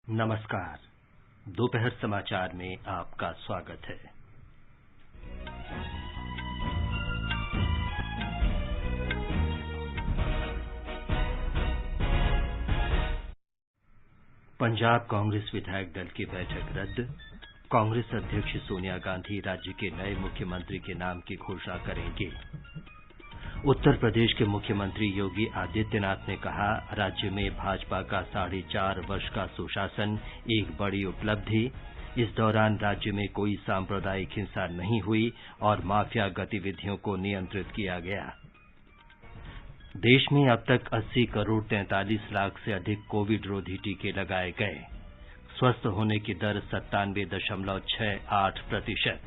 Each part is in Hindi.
नमस्कार। दोपहर समाचार में आपका स्वागत है। पंजाब कांग्रेस विधायक दल की बैठक रद्द। कांग्रेस अध्यक्ष सोनिया गांधी राज्य के नए मुख्यमंत्री के नाम की घोषणा करेंगे। उत्तर प्रदेश के मुख्यमंत्री योगी आदित्यनाथ ने कहा, राज्य में भाजपा का 4.5 वर्ष का सुशासन एक बड़ी उपलब्धि। इस दौरान राज्य में कोई सांप्रदायिक हिंसा नहीं हुई और माफिया गतिविधियों को नियंत्रित किया गया। देश में अब तक 80 करोड़ 43 लाख से अधिक कोविड रोधी टीके लगाए गए। स्वस्थ होने की दर 97.68%।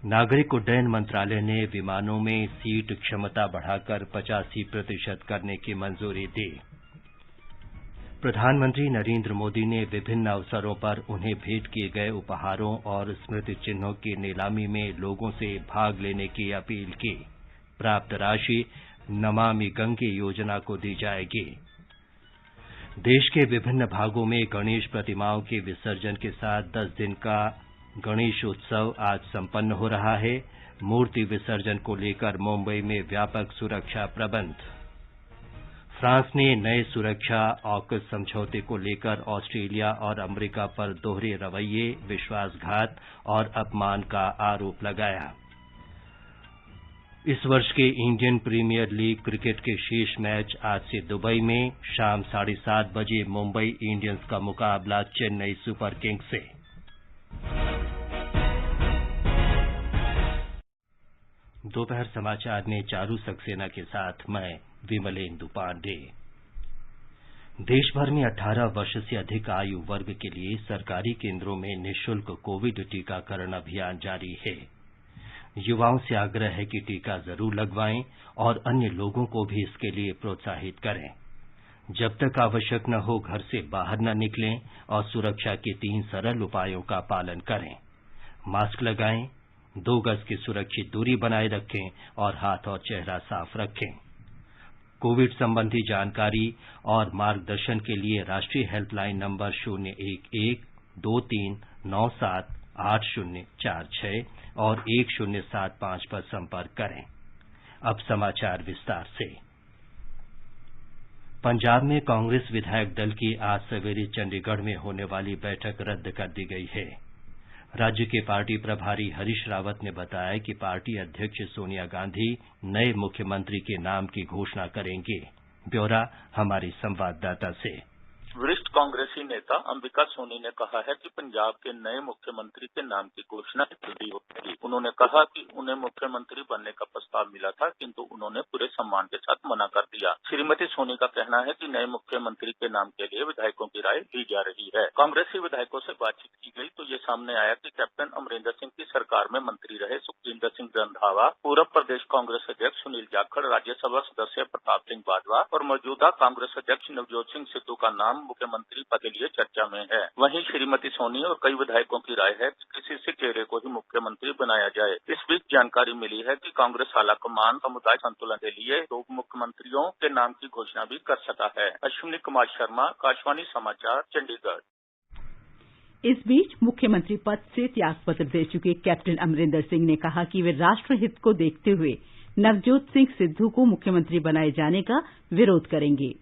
नागरिक उड्डयन मंत्रालय ने विमानों में सीट क्षमता बढ़ाकर 85% करने की मंजूरी दी। प्रधानमंत्री नरेंद्र मोदी ने विभिन्न अवसरों पर उन्हें भेंट किए गए उपहारों और स्मृति चिन्हों की नीलामी में लोगों से भाग लेने की अपील की। प्राप्त राशि नमामि गंगे योजना को दी जाएगी। देश के विभिन्न भागों में गणेश प्रतिमाओं के विसर्जन के साथ 10 दिन का गणेश उत्सव आज संपन्न हो रहा है। मूर्ति विसर्जन को लेकर मुंबई में व्यापक सुरक्षा प्रबंध। फ्रांस ने नए सुरक्षा ऑकस समझौते को लेकर ऑस्ट्रेलिया और अमेरिका पर दोहरे रवैये, विश्वासघात और अपमान का आरोप लगाया। इस वर्ष के इंडियन प्रीमियर लीग क्रिकेट के शेष मैच आज से दुबई में शाम 7:30 बजे मुंबई इंडियंस का मुकाबला चेन्नई सुपर किंग्स से। दोपहर समाचार में चारू सक्सेना के साथ मैं विमलेंदु पांडे। देश भर में 18 वर्ष से अधिक आयु वर्ग के लिए सरकारी केंद्रों में निःशुल्क कोविड टीकाकरण अभियान जारी है। युवाओं से आग्रह है कि टीका जरूर लगवाएं और अन्य लोगों को भी इसके लिए प्रोत्साहित करें। जब तक आवश्यक न हो घर से बाहर न निकलें और सुरक्षा के 3 सरल उपायों का पालन करें। मास्क लगाएं, 2 गज की सुरक्षित दूरी बनाए रखें और हाथ और चेहरा साफ रखें। कोविड संबंधी जानकारी और मार्गदर्शन के लिए राष्ट्रीय हेल्पलाइन नंबर 011-2397-8046 और 1075 पर संपर्क करें। अब समाचार विस्तार से। पंजाब में कांग्रेस विधायक दल की आज सवेरे चंडीगढ़ में होने वाली बैठक रद्द कर दी गई है। राज्य के पार्टी प्रभारी हरीश रावत ने बताया कि पार्टी अध्यक्ष सोनिया गांधी नए मुख्यमंत्री के नाम की घोषणा करेंगे। ब्यौरा हमारी संवाददाता से। वरिष्ठ कांग्रेसी नेता अंबिका सोनी ने कहा है कि पंजाब के नए मुख्यमंत्री के नाम की घोषणा जल्दी होगी। उन्होंने कहा कि उन्हें मुख्यमंत्री बनने का प्रस्ताव मिला था, किंतु उन्होंने पूरे सम्मान के साथ मना कर दिया। श्रीमती सोनी का कहना है कि नए मुख्यमंत्री के नाम के लिए विधायकों की राय ली जा रही है। कांग्रेसी विधायकों से बातचीत की गई तो ये सामने आया कि कैप्टन अमरिंदर सिंह की सरकार में मंत्री रहे सुखविंदर सिंह रंधावा, पूर्व प्रदेश कांग्रेस अध्यक्ष सुनील जाखड़, राज्यसभा सदस्य प्रताप सिंह बाजवा और मौजूदा कांग्रेस अध्यक्ष नवजोत सिंह सिद्धू का नाम मुख्यमंत्री पद के लिए चर्चा में है। वहीं श्रीमती सोनी और कई विधायकों की राय है कि किसी से चेहरे को ही मुख्यमंत्री बनाया जाए। इस बीच जानकारी मिली है कि कांग्रेस आलाकमान समुदाय संतुलन के लिए 2 मुख्यमंत्रियों के नाम की घोषणा भी कर सकता है। अश्विनी कुमार शर्मा, आकाशवाणी समाचार, चंडीगढ़। इस बीच मुख्यमंत्री पद से त्यागपत्र दे चुके कैप्टन अमरिंदर सिंह ने कहा कि वे राष्ट्रहित को देखते हुए नवजोत सिंह सिद्धू को मुख्यमंत्री बनाए जाने का विरोध करेंगे।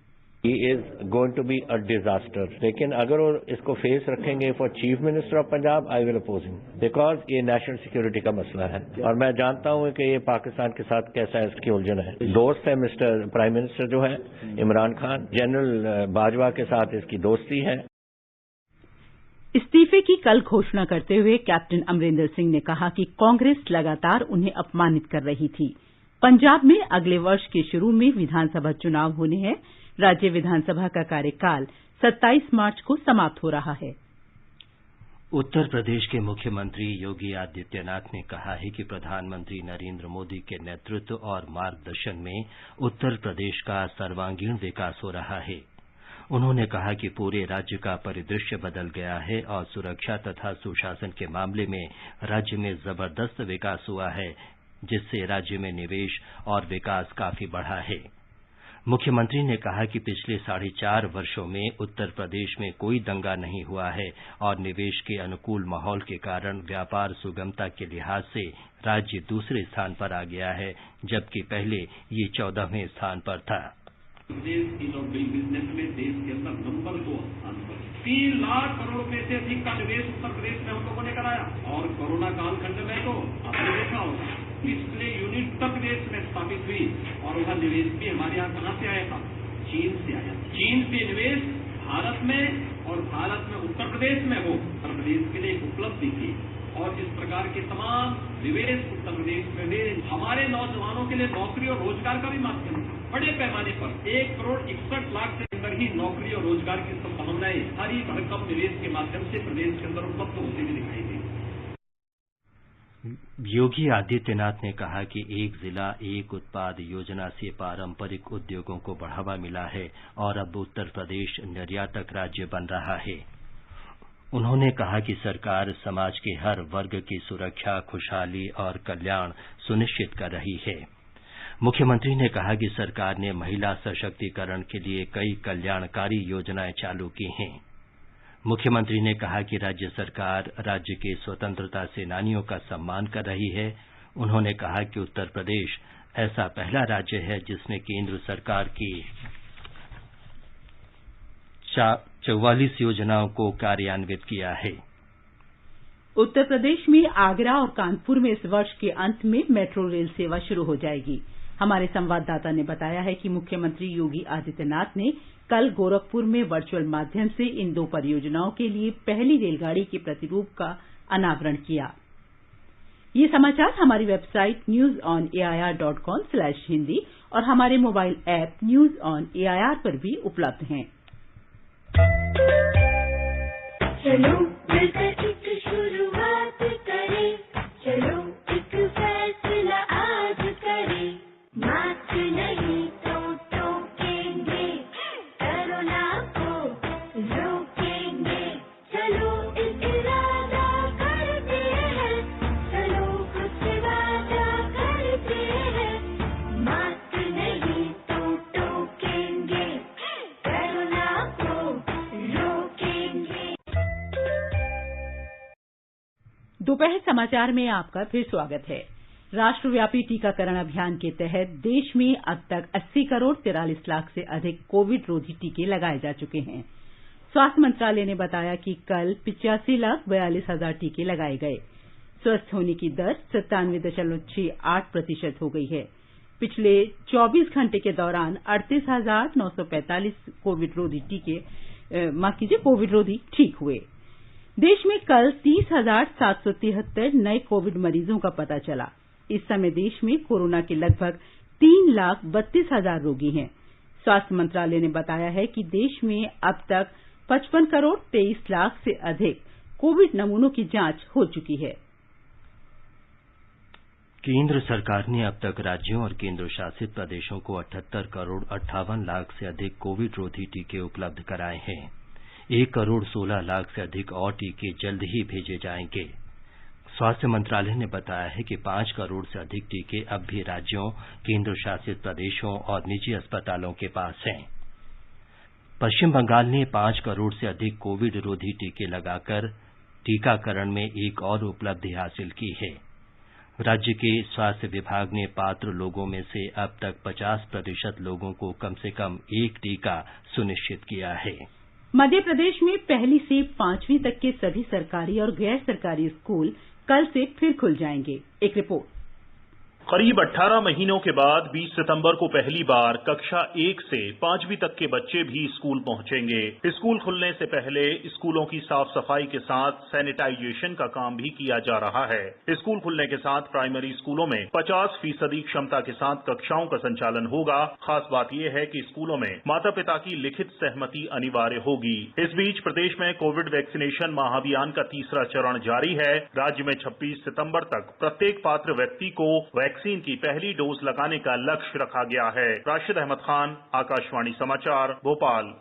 He is going to be a disaster. लेकिन अगर वो इसको फेस रखेंगे for chief minister of Punjab, I will oppose him because ये नेशनल सिक्योरिटी का मसला है और मैं जानता हूँ कि ये पाकिस्तान के साथ कैसा इसकी उलझन है। दोस्त है मिस्टर प्राइम मिनिस्टर जो है इमरान खान, जनरल बाजवा के साथ इसकी दोस्ती है। इस्तीफे की कल घोषणा करते हुए कैप्टन अमरिंदर सिंह ने कहा कि कांग्रेस लगातार उन्हें अपमानित कर रही थी। पंजाब में अगले वर्ष के शुरू में विधानसभा चुनाव होने हैं। राज्य विधानसभा का कार्यकाल 27 मार्च को समाप्त हो रहा है। उत्तर प्रदेश के मुख्यमंत्री योगी आदित्यनाथ ने कहा है कि प्रधानमंत्री नरेंद्र मोदी के नेतृत्व और मार्गदर्शन में उत्तर प्रदेश का सर्वांगीण विकास हो रहा है। उन्होंने कहा कि पूरे राज्य का परिदृश्य बदल गया है और सुरक्षा तथा सुशासन के मामले में राज्य में जबरदस्त विकास हुआ है, जिससे राज्य में निवेश और विकास काफी बढ़ा है। मुख्यमंत्री ने कहा कि पिछले 4.5 वर्षों में उत्तर प्रदेश में कोई दंगा नहीं हुआ है और निवेश के अनुकूल माहौल के कारण व्यापार सुगमता के लिहाज से राज्य दूसरे स्थान पर आ गया है, जबकि पहले ये 14वें स्थान पर था। प्रदेश इन ऑफ डूइंग बिजनेस में देश के अंदर नंबर 2 स्थान पर 3 लाख करोड़ रुपए से अधिक का निवेश उत्तर प्रदेश में हम लोगों ने कराया। और कोरोना कालखंड में तो आपने देखा होगा डिस्प्ले यूनिट उत्तर प्रदेश में स्थापित हुई और वह निवेश भी हमारे यहाँ कहां से आया था? चीन से आया। चीन से निवेश भारत में और भारत में उत्तर प्रदेश में हो उत्तर प्रदेश के लिए एक उपलब्धि थी। और इस प्रकार के तमाम निवेश उत्तर प्रदेश में भी हमारे नौजवानों के लिए नौकरी और रोजगार का भी माध्यम था। बड़े पैमाने पर 1,61,00,000 से अंदर ही नौकरी और रोजगार की संभावनाएं हरी भरकम निवेश के माध्यम से प्रदेश के अंदर उपलब्ध होती हुई दिखाई दी। योगी आदित्यनाथ ने कहा कि एक जिला एक उत्पाद योजना से पारंपरिक उद्योगों को बढ़ावा मिला है और अब उत्तर प्रदेश निर्यातक राज्य बन रहा है। उन्होंने कहा कि सरकार समाज के हर वर्ग की सुरक्षा, खुशहाली और कल्याण सुनिश्चित कर रही है। मुख्यमंत्री ने कहा कि सरकार ने महिला सशक्तिकरण के लिए कई कल्याणकारी योजनाएं चालू की हैं। मुख्यमंत्री ने कहा कि राज्य सरकार राज्य के स्वतंत्रता सेनानियों का सम्मान कर रही है। उन्होंने कहा कि उत्तर प्रदेश ऐसा पहला राज्य है जिसने केंद्र सरकार की 44 योजनाओं को कार्यान्वित किया है। उत्तर प्रदेश में आगरा और कानपुर में इस वर्ष के अंत में मेट्रो रेल सेवा शुरू हो जाएगी। हमारे संवाददाता ने बताया है कि मुख्यमंत्री योगी आदित्यनाथ ने कल गोरखपुर में वर्चुअल माध्यम से इन 2 परियोजनाओं के लिए पहली रेलगाड़ी के प्रतिरूप का अनावरण किया। ये समाचार हमारी वेबसाइट newsonair.com/hindi और हमारे mobile app news on AIR पर भी उपलब्ध हैं। चलो मिलकर एक शुरुआत करें, चलो एक फैसला आज करें, मास्क नहीं तो टोकेंगे, कोरोना को रोकेंगे, चलो एक इरादा करते हैं, चलो कुछ वादा करते हैं, मास्क नहीं तो टोकेंगे, कोरोना को रोकेंगे। दोपहर समाचार में आपका फिर स्वागत है। राष्ट्रव्यापी टीकाकरण अभियान के तहत देश में अब तक 80 करोड़ 43 लाख से अधिक कोविड रोधी टीके लगाए जा चुके हैं। स्वास्थ्य मंत्रालय ने बताया कि कल 85,42,000 टीके लगाए गए। स्वस्थ होने की दर 97.68% हो गई है। पिछले 24 घंटे के दौरान 38,945 कोविड रोधी ठीक हुए। देश में कल 30,773 नए कोविड मरीजों का पता चला। इस समय देश में कोरोना के लगभग 3,32,000 रोगी हैं। स्वास्थ्य मंत्रालय ने बताया है कि देश में अब तक 55 करोड़ 23 लाख से अधिक कोविड नमूनों की जांच हो चुकी है। केंद्र सरकार ने अब तक राज्यों और केंद्र शासित प्रदेशों को 78 करोड़ 58 लाख से अधिक कोविड रोधी टीके उपलब्ध कराए हैं। 1 करोड़ 16 लाख से अधिक और टीके जल्द ही भेजे जाएंगे। स्वास्थ्य मंत्रालय ने बताया है कि 5 करोड़ से अधिक टीके अब भी राज्यों, केंद्र शासित प्रदेशों और निजी अस्पतालों के पास हैं। पश्चिम बंगाल ने 5 करोड़ से अधिक कोविड रोधी टीके लगाकर टीकाकरण में एक और उपलब्धि हासिल की है। राज्य के स्वास्थ्य विभाग ने पात्र लोगों में से अब तक 50% लोगों को कम से कम एक टीका सुनिश्चित किया है। मध्य प्रदेश में पहली से 5वीं तक के सभी सरकारी और गैर सरकारी स्कूल कल से फिर खुल जाएंगे। एक रिपोर्ट। करीब 18 महीनों के बाद 20 सितंबर को पहली बार कक्षा 1 से 5वीं तक के बच्चे भी स्कूल पहुंचेंगे। स्कूल खुलने से पहले स्कूलों की साफ सफाई के साथ सैनिटाइजेशन का काम भी किया जा रहा है। स्कूल खुलने के साथ प्राइमरी स्कूलों में 50% क्षमता के साथ कक्षाओं का संचालन होगा। खास बात यह है कि स्कूलों में माता पिता की लिखित सहमति अनिवार्य होगी। इस बीच प्रदेश में कोविड वैक्सीनेशन महाअभियान का तीसरा चरण जारी है। राज्य में 26 सितंबर तक प्रत्येक पात्र व्यक्ति को वैक्सीन की पहली डोज लगाने का लक्ष्य रखा गया है। राशिद अहमद खान, आकाशवाणी समाचार, भोपाल।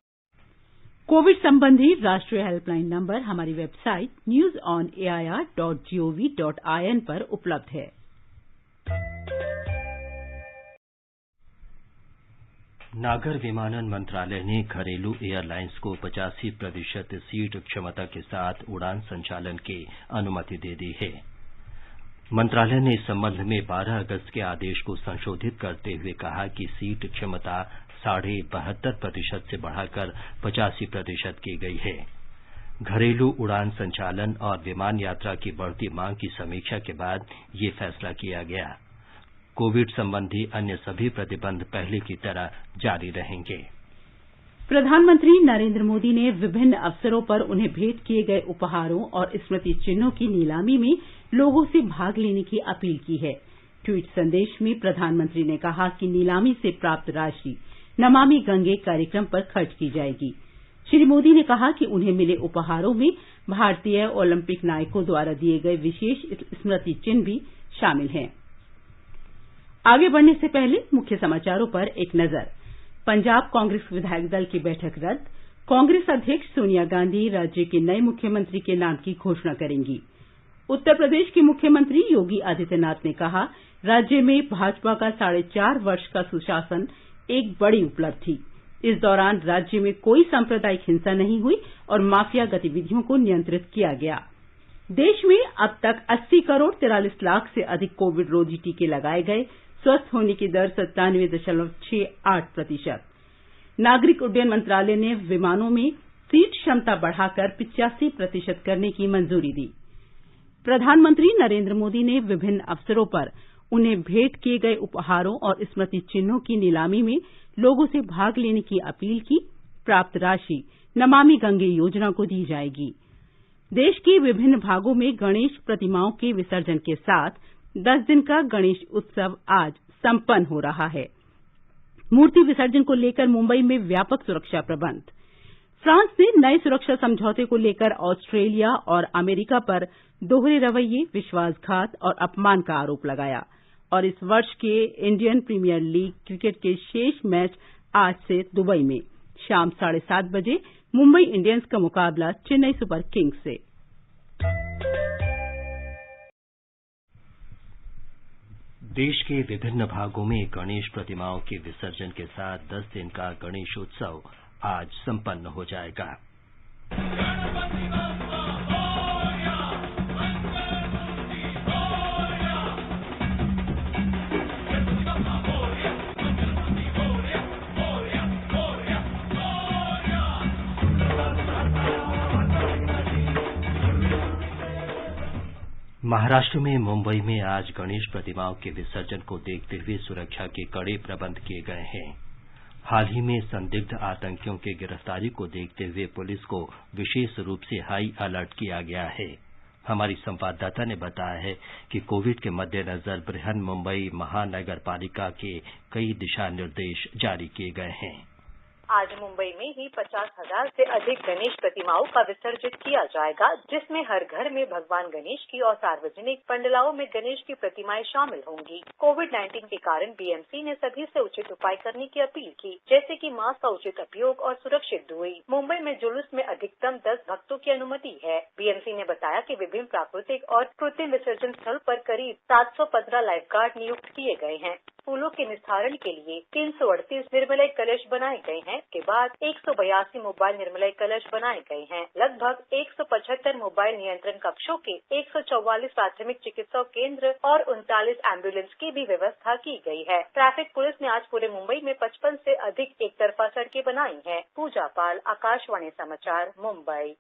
कोविड संबंधी राष्ट्रीय हेल्पलाइन नंबर हमारी वेबसाइट newsonair.gov.in पर उपलब्ध है। नागर विमानन मंत्रालय ने घरेलू एयरलाइंस को 85% सीट क्षमता के साथ उड़ान संचालन की अनुमति दे दी है। मंत्रालय ने इस संबंध में 12 अगस्त के आदेश को संशोधित करते हुए कहा कि सीट क्षमता 72.5% से बढ़ाकर 85% की गई है। घरेलू उड़ान संचालन और विमान यात्रा की बढ़ती मांग की समीक्षा के बाद ये फैसला किया गया। कोविड संबंधी अन्य सभी प्रतिबंध पहले की तरह जारी रहेंगे। प्रधानमंत्री नरेंद्र मोदी ने विभिन्न अवसरों पर उन्हें भेंट किए गए उपहारों और स्मृति चिन्हों की नीलामी में लोगों से भाग लेने की अपील की है। ट्वीट संदेश में प्रधानमंत्री ने कहा कि नीलामी से प्राप्त राशि नमामि गंगे कार्यक्रम पर खर्च की जाएगी। श्री मोदी ने कहा कि उन्हें मिले उपहारों में भारतीय ओलंपिक नायकों द्वारा दिए गए विशेष स्मृति चिन्ह भी शामिल हैं। आगे बढ़ने से पहले मुख्य समाचारों पर एक नजर। पंजाब कांग्रेस विधायक दल की बैठक रद्द। कांग्रेस अध्यक्ष सोनिया गांधी राज्य के नए मुख्यमंत्री के नाम की घोषणा करेंगी। उत्तर प्रदेश के मुख्यमंत्री योगी आदित्यनाथ ने कहा, राज्य में भाजपा का 4.5 वर्ष का सुशासन एक बड़ी उपलब्धि थी। इस दौरान राज्य में कोई सांप्रदायिक हिंसा नहीं हुई और माफिया गतिविधियों को नियंत्रित किया गया। देश में अब तक 80 करोड़ 43 लाख से अधिक कोविड रोधी टीके लगाए गए। स्वस्थ होने की दर 97.68%। नागरिक उड्डयन मंत्रालय ने विमानों में सीट क्षमता बढ़ाकर 85% करने की मंजूरी दी। प्रधानमंत्री नरेंद्र मोदी ने विभिन्न अवसरों पर उन्हें भेंट किए गए उपहारों और स्मृति चिन्हों की नीलामी में लोगों से भाग लेने की अपील की। प्राप्त राशि नमामि गंगे योजना को दी जाएगी। देश के विभिन्न भागों में गणेश प्रतिमाओं के विसर्जन के साथ 10 दिन का गणेश उत्सव आज संपन्न हो रहा है। मूर्ति विसर्जन को लेकर मुंबई में व्यापक सुरक्षा प्रबंध। फ्रांस ने नए सुरक्षा समझौते को लेकर ऑस्ट्रेलिया और अमेरिका पर दोहरे रवैये, विश्वासघात और अपमान का आरोप लगाया। और इस वर्ष के इंडियन प्रीमियर लीग क्रिकेट के शेष मैच आज से दुबई में शाम 7:30 बजे मुंबई इंडियंस का मुकाबला चेन्नई सुपर किंग्स से। देश के विभिन्न भागों में गणेश प्रतिमाओं के विसर्जन के साथ 10 दिन का गणेश उत्सव आज संपन्न हो जाएगा। महाराष्ट्र में मुंबई में आज गणेश प्रतिमाओं के विसर्जन को देखते हुए सुरक्षा के कड़े प्रबंध किए गए हैं। हाल ही में संदिग्ध आतंकियों की गिरफ्तारी को देखते हुए पुलिस को विशेष रूप से हाई अलर्ट किया गया है। हमारी संवाददाता ने बताया है कि कोविड के मद्देनजर बृहन मुंबई महानगर पालिका के कई दिशा निर्देश जारी किए गए हैं। आज मुंबई में ही 50,000 से अधिक गणेश प्रतिमाओं का विसर्जित किया जाएगा, जिसमें हर घर में भगवान गणेश की और सार्वजनिक पंडालों में गणेश की प्रतिमाएं शामिल होंगी। कोविड-19 के कारण बीएमसी ने सभी से उचित उपाय करने की अपील की, जैसे कि मास्क का उचित उपयोग और सुरक्षित दूरी। मुंबई में जुलूस में अधिकतम 10 भक्तों की अनुमति है। बीएमसी ने बताया कि विभिन्न प्राकृतिक और कृत्रिम विसर्जन स्थल पर करीब 715 लाइफगार्ड नियुक्त किए गए हैं। फूलों के निस्तारण के लिए 338 निर्मलय कलश बनाए गए हैं। के बाद 182 मोबाइल निर्मलय कलश बनाए गए हैं। लगभग 175 मोबाइल नियंत्रण कक्षों के 144 प्राथमिक चिकित्सा केंद्र और 39 एम्बुलेंस की भी व्यवस्था की गई है। ट्रैफिक पुलिस ने आज पूरे मुंबई में 55 से अधिक एक तरफा सड़कें बनाई हैं। पूजा पाल, आकाशवाणी समाचार, मुंबई।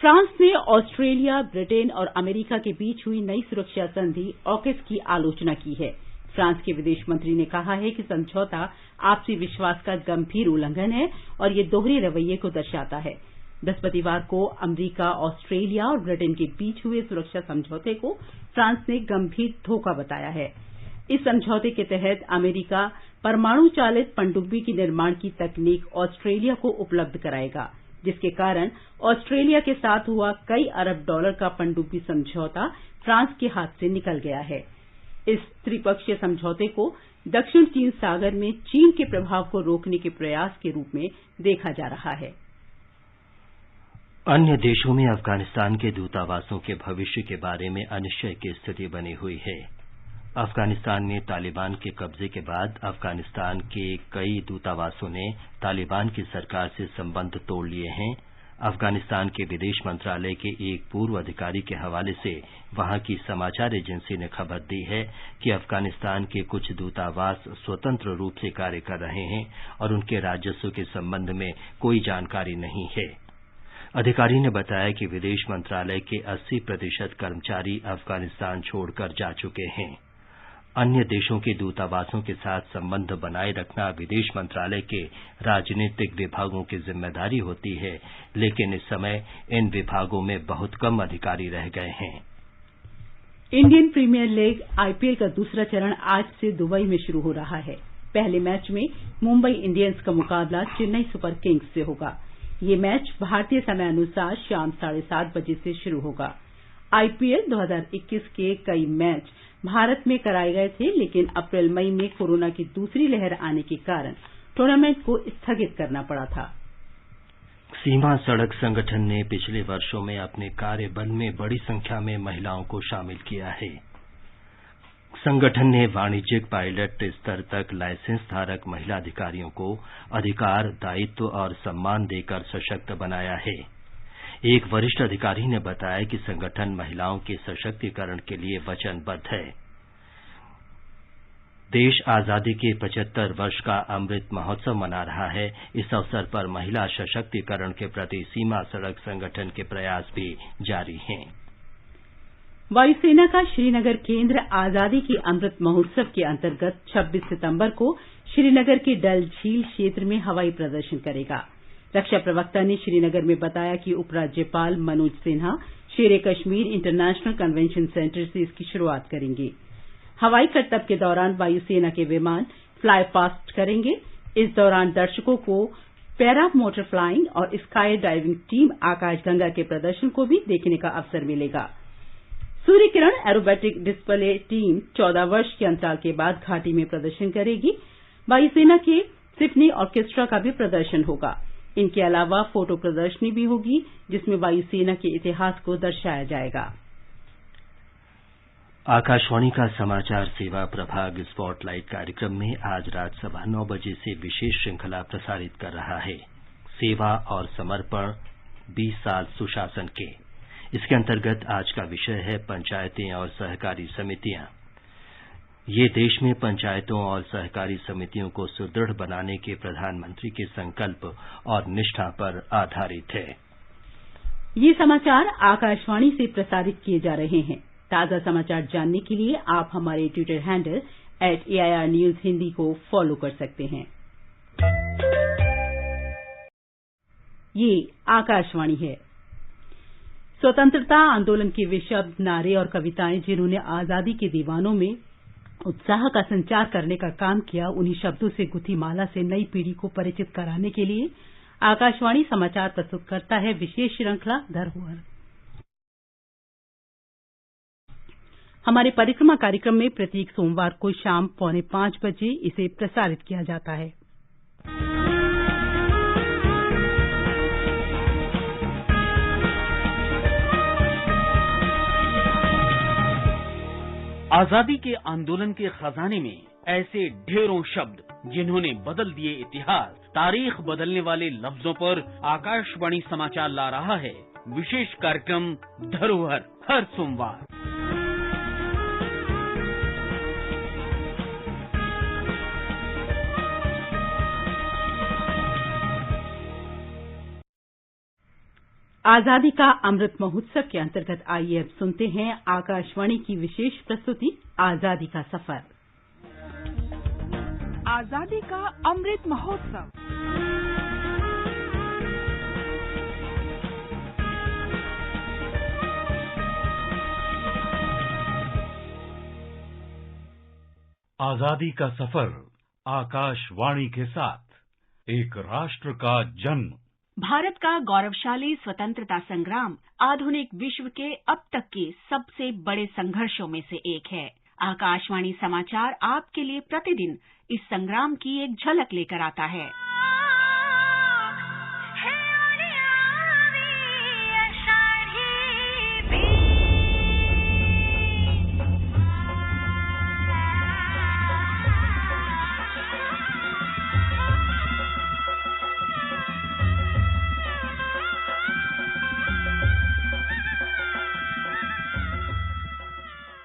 फ्रांस ने ऑस्ट्रेलिया, ब्रिटेन और अमेरिका के बीच हुई नई सुरक्षा संधि ऑकस की आलोचना की है। फ्रांस के विदेश मंत्री ने कहा है कि समझौता आपसी विश्वास का गंभीर उल्लंघन है और ये दोहरे रवैये को दर्शाता है। बृहस्पतिवार को अमेरिका, ऑस्ट्रेलिया और ब्रिटेन के बीच हुए सुरक्षा समझौते को फ्रांस ने गंभीर धोखा बताया है। इस समझौते के तहत अमेरिका परमाणु चालित पनडुब्बी के निर्माण की तकनीक ऑस्ट्रेलिया को उपलब्ध कराएगा, जिसके कारण ऑस्ट्रेलिया के साथ हुआ कई अरब डॉलर का पनडुब्बी समझौता फ्रांस के हाथ से निकल गया है। इस त्रिपक्षीय समझौते को दक्षिण चीन सागर में चीन के प्रभाव को रोकने के प्रयास के रूप में देखा जा रहा है। अन्य देशों में अफगानिस्तान के दूतावासों के भविष्य के बारे में अनिश्चय की स्थिति बनी हुई है। अफगानिस्तान में तालिबान के कब्जे के बाद अफगानिस्तान के कई दूतावासों ने तालिबान की सरकार से संबंध तोड़ लिए हैं। अफगानिस्तान के विदेश मंत्रालय के एक पूर्व अधिकारी के हवाले से वहां की समाचार एजेंसी ने खबर दी है कि अफगानिस्तान के कुछ दूतावास स्वतंत्र रूप से कार्य कर रहे हैं और उनके राजस्व के संबंध में कोई जानकारी नहीं है। अधिकारी ने बताया कि विदेश मंत्रालय के 80% कर्मचारी अफगानिस्तान छोड़कर जा चुके हैं। अन्य देशों के दूतावासों के साथ संबंध बनाए रखना विदेश मंत्रालय के राजनीतिक विभागों की जिम्मेदारी होती है, लेकिन इस समय इन विभागों में बहुत कम अधिकारी रह गए हैं। इंडियन प्रीमियर लीग आईपीएल का दूसरा चरण आज से दुबई में शुरू हो रहा है। पहले मैच में मुंबई इंडियंस का मुकाबला चेन्नई सुपर किंग्स से होगा। ये मैच भारतीय समय अनुसार शाम 7:30 बजे से शुरू होगा। आईपीएल 2021 के कई मैच भारत में कराए गए थे, लेकिन अप्रैल मई में कोरोना की दूसरी लहर आने के कारण टूर्नामेंट को स्थगित करना पड़ा था। सीमा सड़क संगठन ने पिछले वर्षों में अपने कार्यबल में बड़ी संख्या में महिलाओं को शामिल किया है। संगठन ने वाणिज्यिक पायलट स्तर तक लाइसेंस धारक महिला अधिकारियों को अधिकार, दायित्व और सम्मान देकर सशक्त बनाया है। एक वरिष्ठ अधिकारी ने बताया कि संगठन महिलाओं के सशक्तिकरण के लिए वचनबद्ध है। देश आजादी के 75 वर्ष का अमृत महोत्सव मना रहा है। इस अवसर पर महिला सशक्तिकरण के प्रति सीमा सड़क संगठन के प्रयास भी जारी हैं। वायुसेना का श्रीनगर केंद्र आजादी के अमृत महोत्सव के अंतर्गत 26 सितंबर को श्रीनगर के डल झील क्षेत्र में हवाई प्रदर्शन करेगा। रक्षा प्रवक्ता ने श्रीनगर में बताया कि उपराज्यपाल मनोज सिन्हा शेर कश्मीर इंटरनेशनल कन्वेंशन सेंटर से इसकी शुरुआत करेंगे। हवाई करतब के दौरान वायुसेना के विमान फ्लाई पास्ट करेंगे। इस दौरान दर्शकों को पैरा मोटर फ्लाइंग और स्काई डाइविंग टीम आकाशगंगा के प्रदर्शन को भी देखने का अवसर मिलेगा। Surya Kiran aerobatic display team 14 वर्ष के अंतराल के बाद घाटी में प्रदर्शन करेगी। वायुसेना के सिम्फनी ऑर्केस्ट्रा का भी प्रदर्शन होगा। इनके अलावा फोटो प्रदर्शनी भी होगी, जिसमें वायुसेना के इतिहास को दर्शाया जाएगा। आकाशवाणी का समाचार सेवा प्रभाग स्पॉटलाइट कार्यक्रम में आज रात 9:15 बजे से विशेष श्रृंखला प्रसारित कर रहा है। सेवा और समर्पण 20 साल सुशासन के। इसके अंतर्गत आज का विषय है पंचायतें और सहकारी समितियां। ये देश में पंचायतों और सहकारी समितियों को सुदृढ़ बनाने के प्रधानमंत्री के संकल्प और निष्ठा पर आधारित है। ये समाचार आकाशवाणी से प्रसारित किए जा रहे हैं। ताजा समाचार जानने के लिए आप हमारे Twitter handle @AIR News Hindi को फॉलो कर सकते हैं। ये आकाशवाणी है। स्वतंत्रता आंदोलन के वे शब्द, नारे और कविताएं जिन्होंने आजादी के दीवानों में उत्साह का संचार करने का काम किया, उन्हीं शब्दों से गुथी माला से नई पीढ़ी को परिचित कराने के लिए आकाशवाणी समाचार प्रस्तुत करता है विशेष श्रृंखला धरोहर। हमारे परिक्रमा कार्यक्रम में प्रत्येक सोमवार को शाम 4:45 बजे इसे प्रसारित किया जाता है। आजादी के आंदोलन के खजाने में ऐसे ढेरों शब्द जिन्होंने बदल दिए इतिहास, तारीख बदलने वाले लफ्जों पर आकाशवाणी समाचार ला रहा है विशेष कार्यक्रम धरोहर हर सोमवार। आजादी का अमृत महोत्सव के अंतर्गत आइए अब सुनते हैं आकाशवाणी की विशेष प्रस्तुति आजादी का सफर। आजादी का अमृत महोत्सव। आजादी का सफर आकाशवाणी के साथ। एक राष्ट्र का जन्म। भारत का गौरवशाली स्वतंत्रता संग्राम आधुनिक विश्व के अब तक के सबसे बड़े संघर्षों में से एक है। आकाशवाणी समाचार आपके लिए प्रतिदिन इस संग्राम की एक झलक लेकर आता है।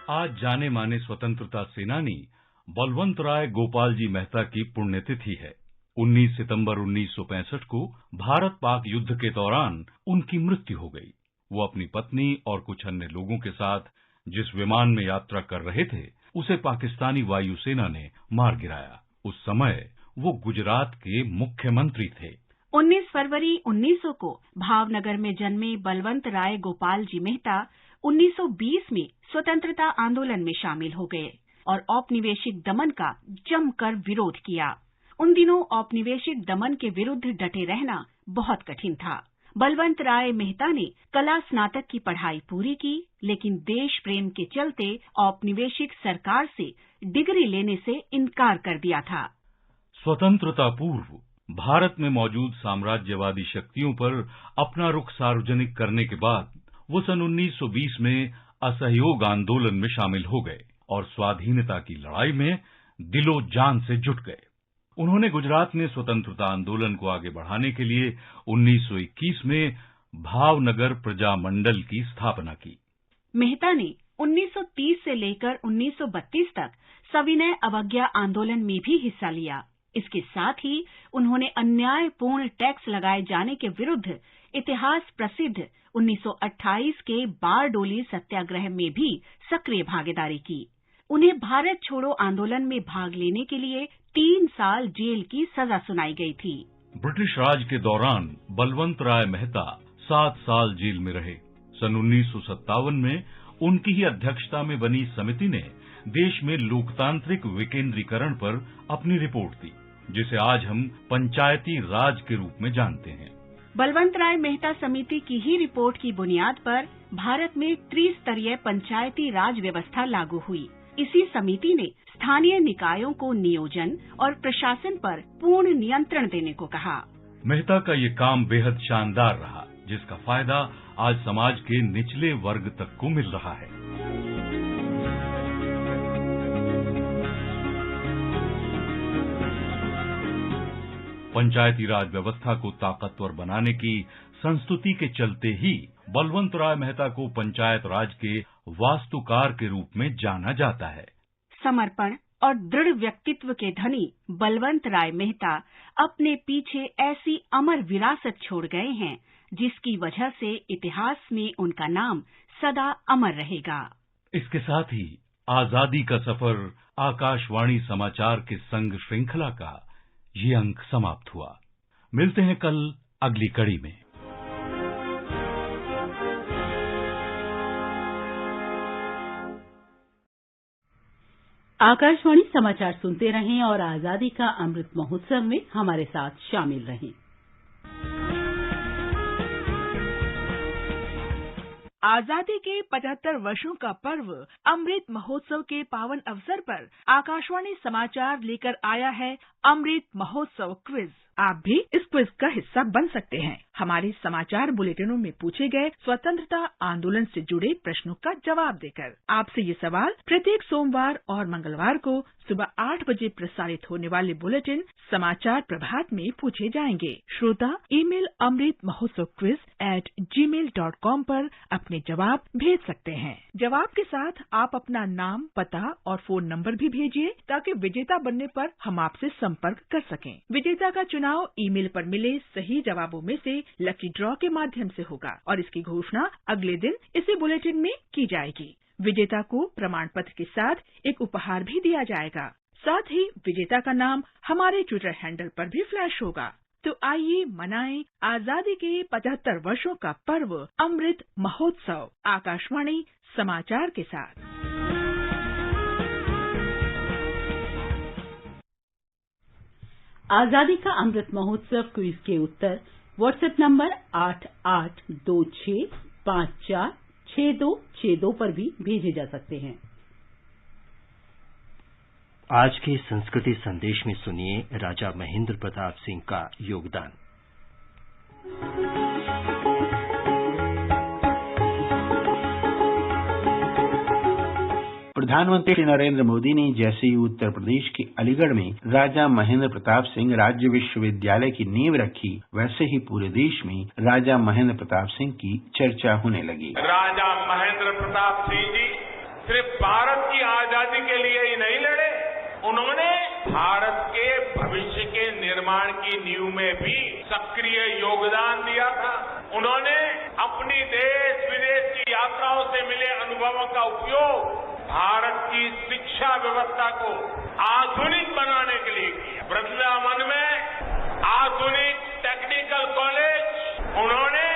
आज जाने माने स्वतंत्रता सेनानी बलवंत राय गोपाल जी मेहता की पुण्यतिथि है। 19 सितंबर 1965 को भारत पाक युद्ध के दौरान उनकी मृत्यु हो गई। वो अपनी पत्नी और कुछ अन्य लोगों के साथ जिस विमान में यात्रा कर रहे थे, उसे पाकिस्तानी वायुसेना ने मार गिराया। उस समय वो गुजरात के मुख्यमंत्री थे। 19 फरवरी 1900 को भावनगर में जन्मे बलवंत राय गोपाल जी मेहता 1920 में स्वतंत्रता आंदोलन में शामिल हो गए और औपनिवेशिक दमन का जमकर विरोध किया। उन दिनों औपनिवेशिक दमन के विरुद्ध डटे रहना बहुत कठिन था। बलवंत राय मेहता ने कला स्नातक की पढ़ाई पूरी की, लेकिन देश प्रेम के चलते औपनिवेशिक सरकार से डिग्री लेने से इनकार कर दिया था। स्वतंत्रता पूर्व भारत में मौजूद साम्राज्यवादी शक्तियों पर अपना रुख सार्वजनिक करने के बाद वो सन 1920 में असहयोग आंदोलन में शामिल हो गए और स्वाधीनता की लड़ाई में दिलो जान से जुट गए। उन्होंने गुजरात में स्वतंत्रता आंदोलन को आगे बढ़ाने के लिए 1921 में भावनगर प्रजा मंडल की स्थापना की। मेहता ने 1930 से लेकर 1932 तक सविनय अवज्ञा आंदोलन में भी हिस्सा लिया। इसके साथ ही उन्होंने अन्यायपूर्ण टैक्स लगाए जाने के विरुद्ध इतिहास प्रसिद्ध 1928 के बारडोली सत्याग्रह में भी सक्रिय भागीदारी की। उन्हें भारत छोड़ो आंदोलन में भाग लेने के लिए 3 साल जेल की सजा सुनाई गई थी। ब्रिटिश राज के दौरान बलवंत राय मेहता 7 साल जेल में रहे। सन 1957 में उनकी ही अध्यक्षता में बनी समिति ने देश में लोकतांत्रिक विकेंद्रीकरण पर अपनी रिपोर्ट दी, जिसे आज हम पंचायती राज के रूप में जानते हैं। बलवंत राय मेहता समिति की ही रिपोर्ट की बुनियाद पर भारत में त्रिस्तरीय पंचायती राज व्यवस्था लागू हुई। इसी समिति ने स्थानीय निकायों को नियोजन और प्रशासन पर पूर्ण नियंत्रण देने को कहा। मेहता का ये काम बेहद शानदार रहा, जिसका फायदा आज समाज के निचले वर्ग तक को मिल रहा है। पंचायती राज व्यवस्था को ताकतवर बनाने की संस्तुति के चलते ही बलवंत राय मेहता को पंचायत राज के वास्तुकार के रूप में जाना जाता है। समर्पण और दृढ़ व्यक्तित्व के धनी बलवंत राय मेहता अपने पीछे ऐसी अमर विरासत छोड़ गए हैं, जिसकी वजह से इतिहास में उनका नाम सदा अमर रहेगा। इसके साथ ही आजादी का सफर आकाशवाणी समाचार के संग श्रृंखला का ये अंक समाप्त हुआ। मिलते हैं कल अगली कड़ी में। आकाशवाणी समाचार सुनते रहें और आजादी का अमृत महोत्सव में हमारे साथ शामिल रहें। आजादी के 75 वर्षों का पर्व अमृत महोत्सव के पावन अवसर पर आकाशवाणी समाचार लेकर आया है अमृत महोत्सव क्विज। आप भी इस क्विज का हिस्सा बन सकते हैं। हमारे समाचार बुलेटिनों में पूछे गए स्वतंत्रता आंदोलन से जुड़े प्रश्नों का जवाब देकर। आपसे ये सवाल प्रत्येक सोमवार और मंगलवार को सुबह 8 बजे प्रसारित होने वाले बुलेटिन समाचार प्रभात में पूछे जाएंगे। श्रोता ईमेल amritmahotsavquiz@gmail.com पर अपने जवाब भेज सकते हैं। जवाब के साथ आप अपना नाम, पता और फोन नंबर भी भेजिए, ताकि विजेता बनने पर हम आपसे संपर्क कर सकें। विजेता का चुनाव ईमेल पर मिले सही जवाबों में से लकी ड्रॉ के माध्यम से होगा और इसकी घोषणा अगले दिन इसी बुलेटिन में की जाएगी। विजेता को प्रमाण पत्र के साथ एक उपहार भी दिया जाएगा। साथ ही विजेता का नाम हमारे ट्विटर हैंडल पर भी फ्लैश होगा। तो आइए मनाएं आजादी के 75 वर्षों का पर्व अमृत महोत्सव आकाशवाणी समाचार के साथ। आजादी का अमृत महोत्सव क्विज के उत्तर व्हाट्सएप नंबर 8826546262 पर भी भेजे जा सकते हैं। आज के संस्कृति संदेश में सुनिए राजा महेंद्र प्रताप सिंह का योगदान। प्रधानमंत्री नरेंद्र मोदी ने जैसे ही उत्तर प्रदेश के अलीगढ़ में राजा महेंद्र प्रताप सिंह राज्य विश्वविद्यालय की नींव रखी, वैसे ही पूरे देश में राजा महेंद्र प्रताप सिंह की चर्चा होने लगी। राजा महेंद्र प्रताप सिंह जी सिर्फ भारत की आजादी के लिए ही नहीं लड़े, उन्होंने भारत के भविष्य के निर्माण की नींव में भी सक्रिय योगदान दिया था। उन्होंने अपनी देश विदेश की यात्राओं से मिले अनुभवों का उपयोग भारत की शिक्षा व्यवस्था को आधुनिक बनाने के लिए किया। वृंदावन में आधुनिक टेक्निकल कॉलेज उन्होंने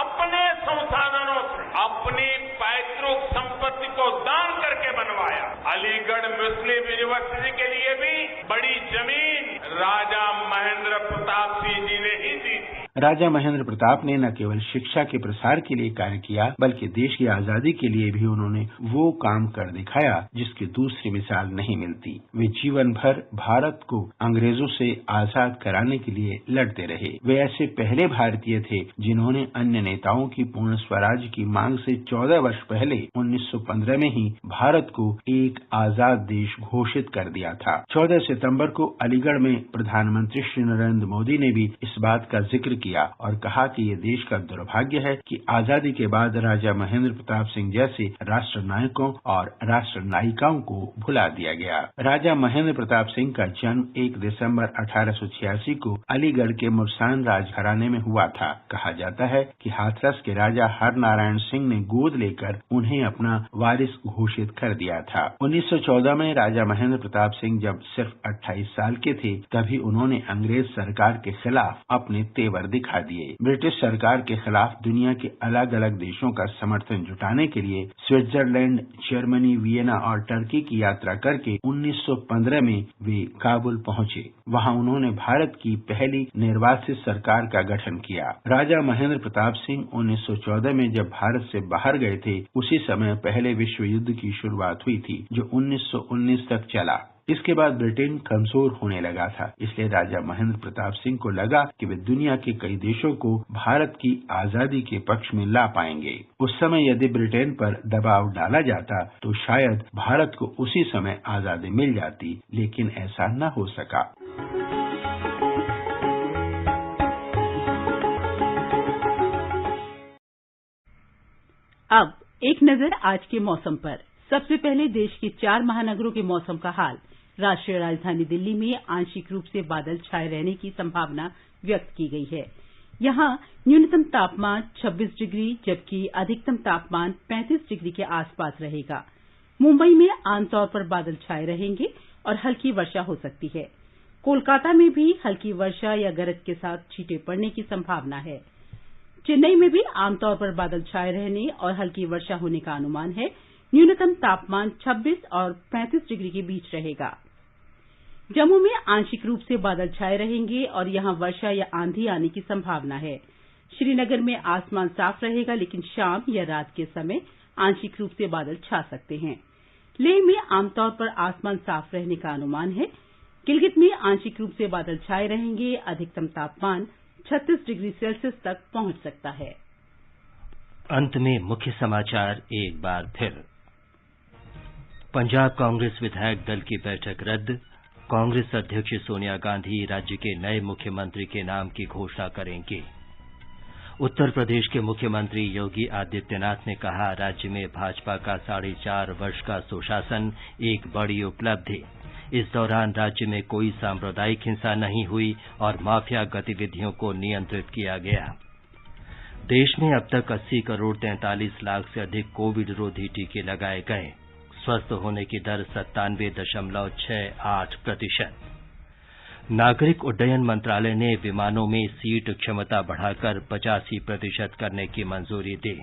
अपने संसाधनों से अपनी पैतृक संपत्ति को दान करके बनवाया। अलीगढ़ मुस्लिम यूनिवर्सिटी के लिए भी बड़ी जमीन राजा महेंद्र प्रताप सिंह जी ने ही दी थी। राजा महेंद्र प्रताप ने न केवल शिक्षा के प्रसार के लिए कार्य किया, बल्कि देश की आजादी के लिए भी उन्होंने वो काम कर दिखाया जिसकी दूसरी मिसाल नहीं मिलती। वे जीवन भर भारत को अंग्रेजों से आजाद कराने के लिए लड़ते रहे। वे ऐसे पहले भारतीय थे जिन्होंने अन्य नेताओं की पूर्ण स्वराज की मांग से 14 वर्ष पहले 1915 में ही भारत को एक आजाद देश घोषित कर दिया था। 14 सितंबर को अलीगढ़ में प्रधानमंत्री श्री नरेंद्र मोदी ने भी इस बात का जिक्र किया और कहा कि ये देश का दुर्भाग्य है कि आजादी के बाद राजा महेंद्र प्रताप सिंह जैसे राष्ट्र नायकों और राष्ट्र नायिकाओं को भुला दिया गया। राजा महेंद्र प्रताप सिंह का जन्म 1 दिसंबर 1886 को अलीगढ़ के मुरसान राजघराने में हुआ था। कहा जाता है कि हाथरस के राजा हरनारायण सिंह ने गोद लेकर उन्हें अपना वारिस घोषित कर दिया था। 1914 में राजा महेंद्र प्रताप सिंह जब सिर्फ 28 साल के थे, तभी उन्होंने अंग्रेज सरकार के खिलाफ अपने तेवर दिखा दिए। ब्रिटिश सरकार के खिलाफ दुनिया के अलग अलग देशों का समर्थन जुटाने के लिए स्विट्जरलैंड, जर्मनी, वियना और टर्की की यात्रा करके 1915 में वे काबुल पहुंचे। वहां उन्होंने भारत की पहली निर्वासित सरकार का गठन किया। राजा महेंद्र प्रताप सिंह 1914 में जब भारत से बाहर गए थे, उसी समय पहले विश्व युद्ध की शुरुआत हुई थी, जो 1919 तक चला। इसके बाद ब्रिटेन कमजोर होने लगा था, इसलिए राजा महेंद्र प्रताप सिंह को लगा कि वे दुनिया के कई देशों को भारत की आजादी के पक्ष में ला पाएंगे। उस समय यदि ब्रिटेन पर दबाव डाला जाता तो शायद भारत को उसी समय आजादी मिल जाती, लेकिन ऐसा न हो सका। अब एक नजर आज के मौसम पर। सबसे पहले देश के 4 महानगरों के मौसम का हाल। राष्ट्रीय राजधानी दिल्ली में आंशिक रूप से बादल छाए रहने की संभावना व्यक्त की गई है। यहां न्यूनतम तापमान 26 डिग्री जबकि अधिकतम तापमान 35 डिग्री के आसपास रहेगा। मुंबई में आमतौर पर बादल छाए रहेंगे और हल्की वर्षा हो सकती है। कोलकाता में भी हल्की वर्षा या गरज के साथ छींटे पड़ने की संभावना है। चेन्नई में भी आमतौर पर बादल छाए रहने और हल्की वर्षा होने का अनुमान है। न्यूनतम तापमान 26 और 35 डिग्री के बीच रहेगा। जम्मू में आंशिक रूप से बादल छाए रहेंगे और यहां वर्षा या आंधी आने की संभावना है। श्रीनगर में आसमान साफ रहेगा, लेकिन शाम या रात के समय आंशिक रूप से बादल छा सकते हैं। लेह में आमतौर पर आसमान साफ रहने का अनुमान है। गिलगित में आंशिक रूप से बादल छाए रहेंगे। अधिकतम तापमान 36 डिग्री सेल्सियस तक पहुंच सकता है। अंत में मुख्य समाचार एक बार फिर। पंजाब कांग्रेस विधायक दल की बैठक रद्द। कांग्रेस अध्यक्ष सोनिया गांधी राज्य के नए मुख्यमंत्री के नाम की घोषणा करेंगे। उत्तर प्रदेश के मुख्यमंत्री योगी आदित्यनाथ ने कहा, राज्य में भाजपा का 4.5 वर्ष का सुशासन एक बड़ी उपलब्धि। इस दौरान राज्य में कोई सांप्रदायिक हिंसा नहीं हुई और माफिया गतिविधियों को नियंत्रित किया गया। देश में अब तक 80 करोड़ 43 लाख से अधिक कोविड रोधी टीके लगाए गए। स्वस्थ होने की दर 97.68%। नागरिक उड्डयन मंत्रालय ने विमानों में सीट क्षमता बढ़ाकर 85% करने की मंजूरी दी।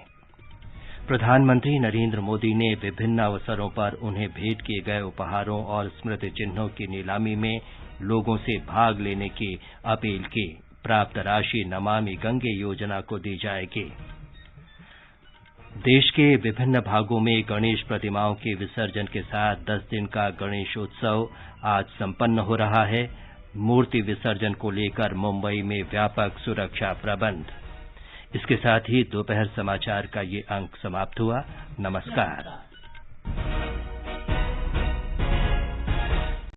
प्रधानमंत्री नरेंद्र मोदी ने विभिन्न अवसरों पर उन्हें भेंट किए गए उपहारों और स्मृति चिन्हों की नीलामी में लोगों से भाग लेने की अपील की। प्राप्त राशि नमामि गंगे योजना को दी जाएगी। देश के विभिन्न भागों में गणेश प्रतिमाओं के विसर्जन के साथ 10 दिन का गणेश उत्सव आज संपन्न हो रहा है। मूर्ति विसर्जन को लेकर मुंबई में व्यापक सुरक्षा प्रबंध। इसके साथ ही दोपहर समाचार का ये अंक समाप्त हुआ। नमस्कार।